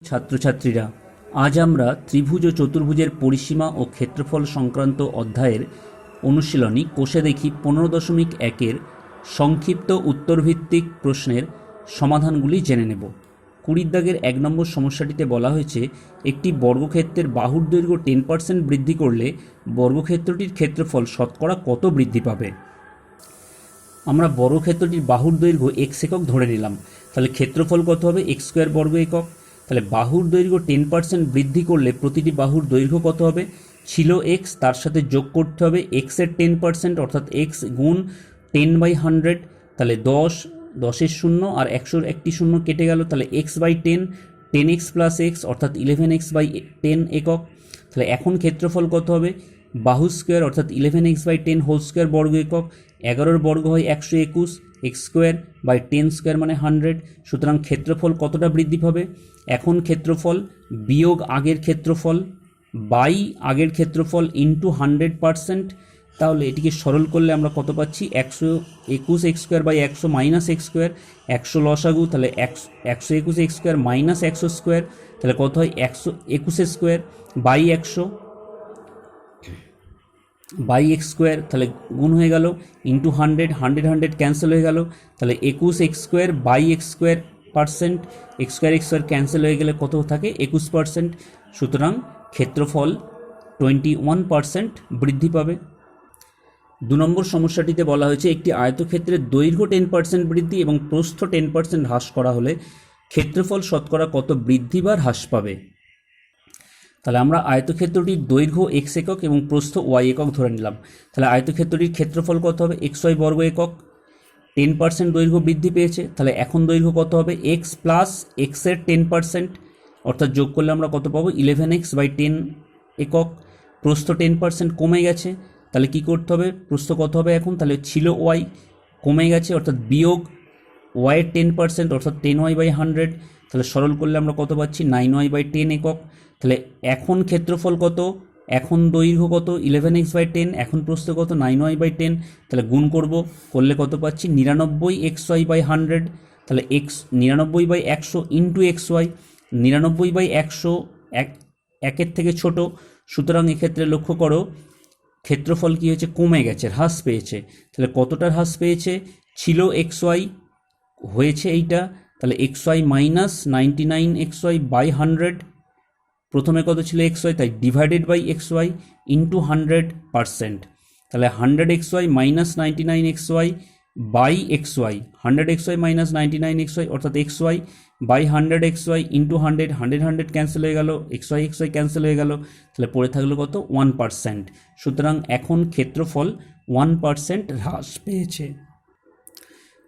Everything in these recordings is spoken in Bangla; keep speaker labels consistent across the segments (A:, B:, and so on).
A: ছাত্রছাত্রীরা, আজ আমরা ত্রিভুজ ও চতুর্ভুজের পরিসীমা ও ক্ষেত্রফল সংক্রান্ত অধ্যায়ের অনুশীলনী কোষে দেখি 15.1-এর সংক্ষিপ্ত উত্তরভিত্তিক প্রশ্নের সমাধানগুলি জেনে নেব। 20 দাগের 1 নম্বর সমস্যাটিতে বলা হয়েছে, একটি বর্গক্ষেত্রের বাহুর দৈর্ঘ্য 10% বৃদ্ধি করলে বর্গক্ষেত্রটির ক্ষেত্রফল শতকরা কত বৃদ্ধি পাবে। আমরা বর্গক্ষেত্রটির বাহুর দৈর্ঘ্য x একক ধরে নিলাম, তাহলে ক্ষেত্রফল কত হবে x স্কোয়ার বর্গ একক। তাহলে বাহুর দৈর্ঘ্য 10% বৃদ্ধি করলে প্রতিটি বাহুর দৈর্ঘ্য কত হবে, ছিল x, তার সাথে যোগ করতে হবে x এর 10% অর্থাৎ x গুণ 10/100, তাহলে 10 শূন্য আর 100 একটি শূন্য কেটে গেল, তাহলে x/10, 10x প্লাস x অর্থাৎ 11x/10 একক। তাহলে এখন ক্ষেত্রফল কত হবে, বাহু স্কোয়ার অর্থাৎ 11x/10 হোল স্কোয়ার বর্গ একক, 11 বর্গ হয় 121, x স্কোয়ার বাই 10 স্কোয়ার মানে 100। সুতরাং ক্ষেত্রফল কতটা বৃদ্ধি পাবে, এখন ক্ষেত্রফল বিয়োগ আগের ক্ষেত্রফল বাই আগের ক্ষেত্রফল ইন্টু 100%। তাহলে এটিকে সরল করলে আমরা কত পাচ্ছি, 121 x square by 100 minus x square, 100 লসাগু, তাহলে 121 x স্কোয়ার মাইনাস 100 স্কোয়ার, তাহলে কত হয় 121 square by 100 by x square, তাহলে গুণ হয়ে গেল ইন্টু 100 ক্যান্সেল হয়ে গেল, তাহলে 21 x square by x square percent, x square cancel হয়ে গেলে কত থাকে 21%। সুতরাং ক্ষেত্রফল 21% বৃদ্ধি পাবে। 2 নম্বর সমস্যাটিতে বলা হয়েছে, একটি আয়তক্ষেত্রের দৈর্ঘ্য 10% বৃদ্ধি এবং প্রস্থ 10% হ্রাস করা হলে ক্ষেত্রফল শতকরা কত বৃদ্ধি বা হ্রাস পাবে। তাহলে আমরা আয়তক্ষেত্রটির দৈর্ঘ্য x একক এবং প্রস্থ y একক ধরে নিলাম। তাহলে আয়তক্ষেত্রটির ক্ষেত্রফল কত হবে, xy বর্গ একক, 10% দৈর্ঘ্য বৃদ্ধি পেয়েছে, তাহলে এখন দৈর্ঘ্য কত হবে x প্লাস x এর 10% অর্থাৎ যোগ করলে আমরা কত পাবো 11x/10 একক। প্রস্থ 10% কমে গেছে, তাহলে কি করতে হবে, প্রস্থ কত হবে এখন, তাহলে ছিল y কমে গেছে অর্থাৎ বিয়োগ y এর 10% অর্থাৎ 10y/100, তাহলে সরল করলে আমরা কত পাচ্ছি 9y/10 একক। তাহলে এখন ক্ষেত্রফল কত, এখন দৈর্ঘ্য কত 11x/10, এখন প্রস্থ কত 9y/10, তাহলে গুণ করলে কত পাচ্ছি 99xy/100, তাহলে x 99/100 ইন্টু xy, 99/100 একের থেকে ছোট, সুতরাং এক্ষেত্রে লক্ষ্য করো ক্ষেত্রফল কি হয়েছে, কমে গেছে, হ্রাস পেয়েছে। তাহলে কতটা হ্রাস পেয়েছে, ছিল xy হয়েছে এইটা, তাহলে xy মাইনাস 99xy/100, প্রথমে কত ছিল xy, তাই ডিভাইডেড বাই xy ইন্টু 100%, তাহলে 100xy minus 99xy by xy, 100xy minus 99xy অর্থাৎ xy by 100xy into 100 cancel হয়ে গেল, xy ক্যান্সেল হয়ে গেল, তাহলে পড়ে থাকলো কত 1%। সুতরাং এখন ক্ষেত্রফল 1% হ্রাস পেয়েছে।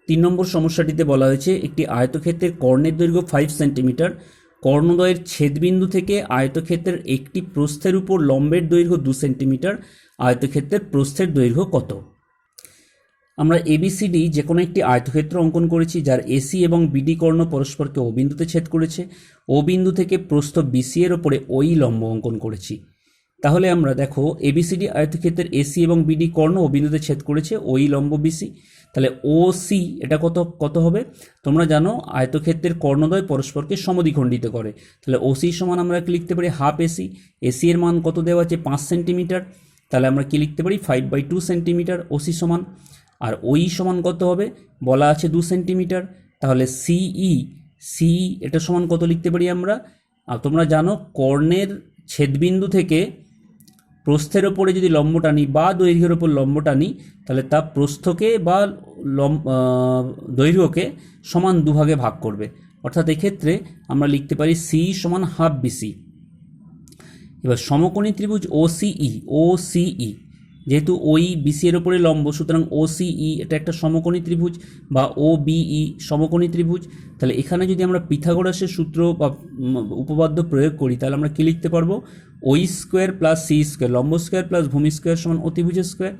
A: 3 নম্বর সমস্যাটিতে বলা হয়েছে, একটি আয়তক্ষেত্রের কর্ণের দৈর্ঘ্য 5 সেন্টিমিটার, কর্ণদ্বয়ের ছেদবিন্দু থেকে আয়তক্ষেত্রের একটি প্রস্থের উপর লম্বের দৈর্ঘ্য 2 সেন্টিমিটার, আয়তক্ষেত্রের প্রস্থের দৈর্ঘ্য কত। আমরা ABCD যে কোনো একটি আয়তক্ষেত্র অঙ্কন করেছি যার AC এবং BD কর্ণ পরস্পরকে O বিন্দুতে ছেদ করেছে, O বিন্দু থেকে প্রস্থ BC এর ওপরে OE লম্ব অঙ্কন করেছি। তাহলে আমরা দেখো ABCD আয়তক্ষেত্রের AC এবং BD কর্ণ O বিন্দুতে ছেদ করেছে, OE লম্ব BC, তাহলে OC এটা কত হবে, তোমরা জানো আয়তক্ষেত্রের কর্ণদ্বয় পরস্পরকে সমদ্বিখণ্ডিত করে, তাহলে OC সমান আমরা কি লিখতে পারি হাফ AC, AC এর মান কত দেওয়া আছে 5 সেন্টিমিটার, তাহলে আমরা কি লিখতে পারি 5/2 সেন্টিমিটার OC সমান। আর OE সমান কত হবে, বলা আছে 2 সেন্টিমিটার, তাহলে CE এটা সমান কত লিখতে পারি আমরা, তোমরা জানো কর্ণের ছেদবিন্দু থেকে প্রস্থের ওপরে যদি লম্ব টানি বা দৈর্ঘ্যের ওপর লম্ব টানি, তাহলে তা প্রস্থকে বা দৈর্ঘ্যকে সমান দুভাগে ভাগ করবে, অর্থাৎ এক্ষেত্রে আমরা লিখতে পারি C সমান হাফ BC। এবার সমকোণী ত্রিভুজ OCE যেহেতু OE BC এর ওপরে লম্ব, সুতরাং OCE এটা একটা সমকোণী ত্রিভুজ বা OBE সমকোণী ত্রিভুজ। তাহলে এখানে যদি আমরা পিথাগোরাসের সূত্র বা উপপাদ্য প্রয়োগ করি, তাহলে আমরা কি লিখতে পারবো, OE square plus C square লম্ব স্কোয়ার প্লাস ভূমি স্কোয়ার সমান অতিভুজ স্কোয়ার,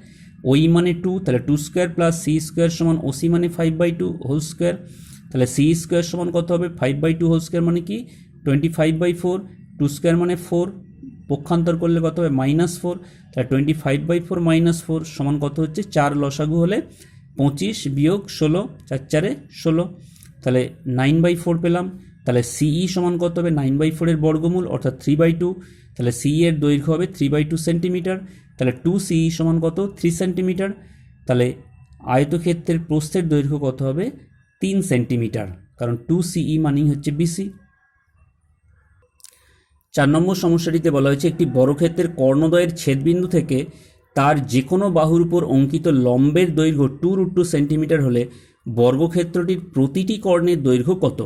A: OE মানে 2, তাহলে 2 স্কোয়ার প্লাস C স্কোয়ার সমান OC মানে 5/2 হোল স্কোয়ার, তাহলে C স্কোয়ার সমান কত হবে 5/2 হোল স্কোয়ার মানে কি 25/4, 2 স্কোয়ার মানে 4, পক্ষান্তর করলে কত হবে -4, তাহলে 25/4 -4 সমান কত হচ্ছে 4, লসাগু হলে 25 বিয়োগ 16, 4 4 16, তাহলে 9/4 পেলাম। তাহলে সিই সমান কত হবে 9/4 এর বর্গমূল অর্থাৎ 3/2, তাহলে সিই এর দৈর্ঘ্য হবে 3/2 সেন্টিমিটার, তাহলে 2 সিই সমান কত 3 সেন্টিমিটার, তাহলে আয়তক্ষেত্রের প্রস্থের দৈর্ঘ্য কত হবে 3 সেন্টিমিটার, কারণ 2 সিই মানেই হচ্ছে বিসি। 4 নম্বর সমস্যাটিতে বলা হয়েছে একটি বর্গক্ষেত্রের কর্ণদ্বয়ের ছেদবিন্দু থেকে তার যে কোনো বাহুর উপর অঙ্কিত লম্বের দৈর্ঘ্য 2√2 সেন্টিমিটার হলে বর্গক্ষেত্রটির প্রতিটি কর্ণের দৈর্ঘ্য কত।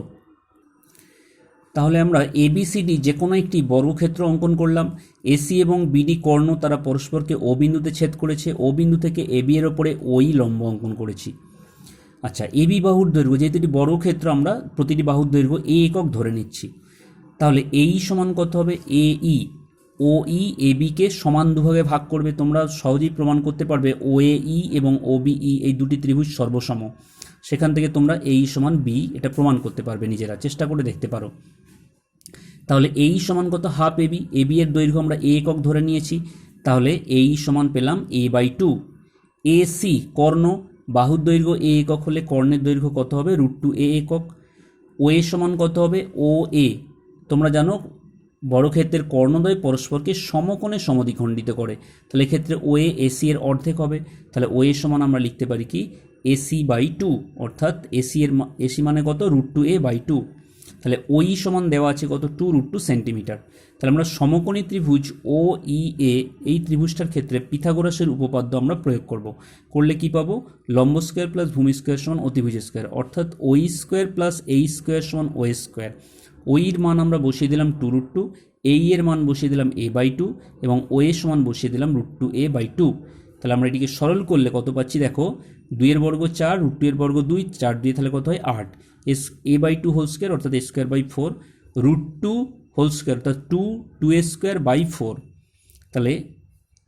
A: তাহলে আমরা এবিসিডি যে কোনো একটি বর্গক্ষেত্র অঙ্কন করলাম। এসি এবং বিডি কর্ণ তারা পরস্পরকে ও বিন্দুতে ছেদ করেছে, ও বিন্দু থেকে এবি এর ওপরে ওই লম্ব অঙ্কন করেছি। আচ্ছা, এবি বাহুর দৈর্ঘ্য, যেহেতু এটি বর্গক্ষেত্র আমরা প্রতিটি বাহুর দৈর্ঘ্য এ একক ধরে নিচ্ছি, তাহলে এই সমান কত হবে এই ও ই এবিকে সমান দুভাগে ভাগ করবে। তোমরা সহজেই প্রমাণ করতে পারবে ও ই এবং ও বিই এই দুটি ত্রিভুজ সর্বসম, সেখান থেকে তোমরা এই সমান বি এটা প্রমাণ করতে পারবে, নিজেরা চেষ্টা করে দেখতে পারো। তাহলে এই সমান কত হাফ এবি, এবি এর দৈর্ঘ্য আমরা এ একক ধরে নিয়েছি, তাহলে এই সমান পেলাম a/2। এসি কর্ণ, বাহুর দৈর্ঘ্য এ একক হলে কর্ণের দৈর্ঘ্য কত হবে √2 এ একক। ও এ সমান কত হবে ও এ, তোমরা জানো বর্গক্ষেত্রের কর্ণদ্বয় পরস্পরকে সমকোণে সমদ্বিখণ্ডিত করে, তাহলে এক্ষেত্রে ও এ এসি এর অর্ধেক হবে, তাহলে ও এ সমান আমরা লিখতে পারি কি AC/2, অর্থাৎ এসি মানে কত √2a/2। তাহলে ওই সমান দেওয়া আছে কত 2√2 সেন্টিমিটার। তাহলে আমরা সমকোণী ত্রিভুজ ও ই এ এই ত্রিভুজটার ক্ষেত্রে পিথাগোরাসের উপপাদ্য আমরা প্রয়োগ করব। করলে কি পাবো, লম্ব স্কোয়ার প্লাস ভূমি স্কোয়ার সমান অতিভুজ স্কোয়ার, অর্থাৎ ওই স্কোয়ার প্লাস এই স্কোয়ার সমান ও স্কোয়ার। ওইর মান আমরা বসিয়ে দিলাম 2√2, এই এর মান বসিয়ে দিলাম a/2 এবং ও এর সমান বসিয়ে দিলাম √2a/2। তাহলে আমরা এটিকে সরল করলে কত পাচ্ছি দেখো, 2 এর বর্গ 4, √2 এর বর্গ 2, 4 দিয়ে তাহলে কত হয় 8, a/2 হোল স্কোয়ার অর্থাৎ a²/4, √2 হোল স্কোয়ার অর্থাৎ 2a²/4, তাহলে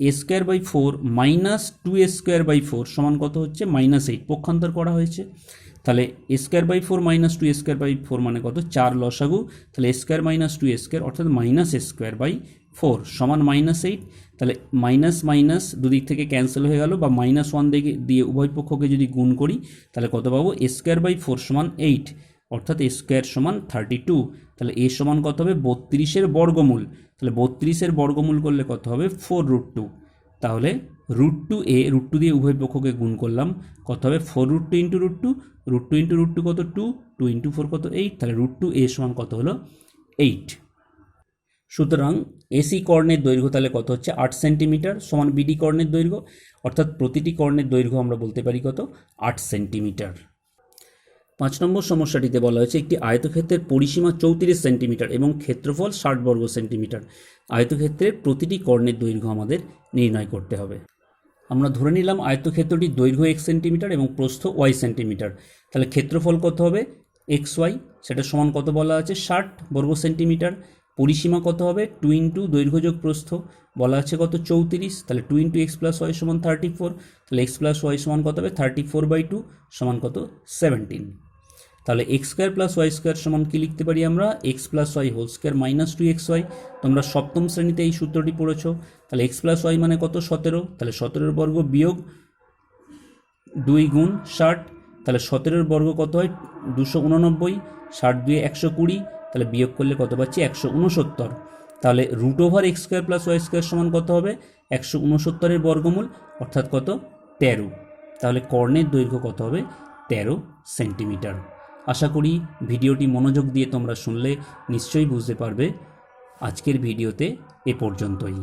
A: a²/4 মাইনাস 2a²/4 সমান কত হচ্ছে -8, পক্ষান্তর করা হয়েছে। তাহলে a²/4 মাইনাস 2a²/4 মানে কত 4 লসাগু, তাহলে a² মাইনাস 2a² অর্থাৎ -a² সমান -8। তাহলে মাইনাস মাইনাস দুদিক থেকে ক্যান্সেল হয়ে গেল, বা -1 দিয়ে উভয় পক্ষকে যদি গুণ করি তাহলে কত পাবো a²/4 সমান 8, অর্থাৎ a² সমান 32। তাহলে a সমান কত হবে 32 এর বর্গমূল, তাহলে 32 এর বর্গমূল করলে কত হবে 4√2। তাহলে √2a, √2 দিয়ে উভয় পক্ষকে গুণ করলাম, কত হবে 4√2 ইন্টু √2, √2 ইন্টু √2 কত 2, 2 ইন্টু 4 কত 8, তাহলে √2a সমান কত হলো 8। সুতরাং এসি কর্ণের দৈর্ঘ্য তাহলে কত হচ্ছে 8 সেন্টিমিটার সমান বিডি কর্ণের দৈর্ঘ্য, অর্থাৎ প্রতিটি কর্ণের দৈর্ঘ্য আমরা বলতে পারি কত 8 সেন্টিমিটার। 5 নম্বর সমস্যাটিতে বলা হয়েছে একটি আয়তক্ষেত্রের পরিসীমা 34 সেন্টিমিটার এবং ক্ষেত্রফল 60 বর্গ সেন্টিমিটার। আয়তক্ষেত্রের প্রতিটি কর্ণের দৈর্ঘ্য আমাদের নির্ণয় করতে হবে। আমরা ধরে নিলাম আয়তক্ষেত্রটির দৈর্ঘ্য x সেন্টিমিটার এবং প্রস্থ y সেন্টিমিটার, তাহলে ক্ষেত্রফল কত হবে xy, সেটা সমান কত বলা আছে 60 বর্গ সেন্টিমিটার। পরিসীমা কত হবে 2 ইন্টু দৈর্ঘ্য যোগ প্রস্থ, বলা আছে কত 34, তাহলে 2 ইন্টু x প্লাস y সমান 34, তাহলে x প্লাস y সমান কত হবে 34/2 সমান কত 17। তাহলে x² প্লাস y² সমান কি লিখতে পারি আমরা x plus y whole square minus 2xy। তোমরা সপ্তম শ্রেণীতে এই সূত্রটি পড়েছো। তাহলে x প্লাস y মানে কত 17, তাহলে 17 বর্গ বিয়োগ 2 গুণ 60, তাহলে 17 বর্গ কত হয় 289, 60 2 120, তাহলে বিয়োগ করলে কত পাচ্ছি 169। তাহলে √x² প্লাস y² সমান কত হবে 169 এর বর্গমূল, অর্থাৎ কত 13। তাহলে কর্ণের দৈর্ঘ্য কত হবে 13 সেন্টিমিটার। আশা করি ভিডিওটি মনোযোগ দিয়ে তোমরা শুনলে নিশ্চয়ই বুঝতে পারবে। আজকের ভিডিওতে এ পর্যন্তই।